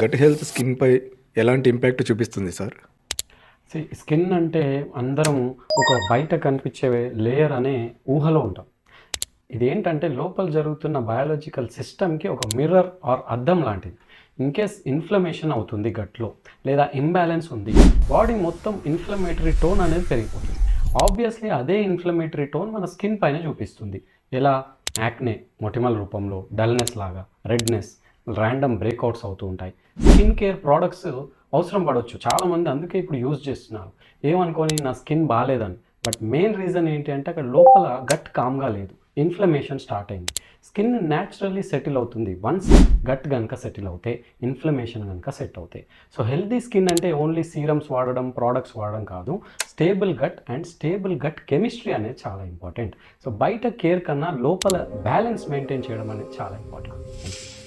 Gut health స్కిన్‌పై ఎలాంటి impact చూపిస్తుంది sir? Skin అంటే అందరం ఒక బయట కనిపించే లేయర్ అనే ఊహలో ఉంటాం. ఇదేంటంటే లోపల జరుగుతున్న బయాలజికల్ సిస్టమ్‌కి ఒక మిర్రర్ ఆర్ అద్దం లాంటిది. ఇన్‌కేస్ ఇన్‌ఫ్లమేషన్ అవుతుంది గట్‌లో లేదా ఇంబాలెన్స్ ఉంది. బాడీ మొత్తం ఇన్‌ఫ్లమేటరీ టోన్ అనేది పెరిగిపోతుంది. ఆబ్వియస్‌లీ అదే ఇన్‌ఫ్లమేటరీ టోన్ మన స్కిన్ పైన చూపిస్తుంది. ఎలా? యాక్నే మొటిమల రూపంలో, డల్‌నెస్ లాగా, రెడ్‌నెస్, ర్యాండమ్ బ్రేక్‌ఔట్స్ అవుతూ ఉంటాయి. స్కిన్ కేర్ ప్రొడక్ట్స్ అవసరం పడొచ్చు. చాలామంది అందుకే ఇప్పుడు యూజ్ చేస్తున్నారు. ఏమనుకోని నా స్కిన్ బాలేదని. బట్ మెయిన్ రీజన్ ఏంటి అంటే అక్కడ లోపల గట్ కామ్‌గా లేదు. ఇన్‌ఫ్లమేషన్ స్టార్ట్ అయింది. స్కిన్ న్యాచురల్లీ సెటిల్ అవుతుంది. వన్స్ గట్ గనుక సెటిల్ అవుతే, ఇన్‌ఫ్లమేషన్ గనుక సెట్ అవుతాయి. సో హెల్తీ స్కిన్ అంటే ఓన్లీ సీరమ్స్ వాడడం, ప్రొడక్ట్స్ వాడడం కాదు. Stable gut and stable gut chemistry అనేది చాలా ఇంపార్టెంట్. సో బయట కేర్ కన్నా లోపల బ్యాలెన్స్ మెయింటైన్ చేయడం అనేది చాలా ఇంపార్టెంట్. Thank you.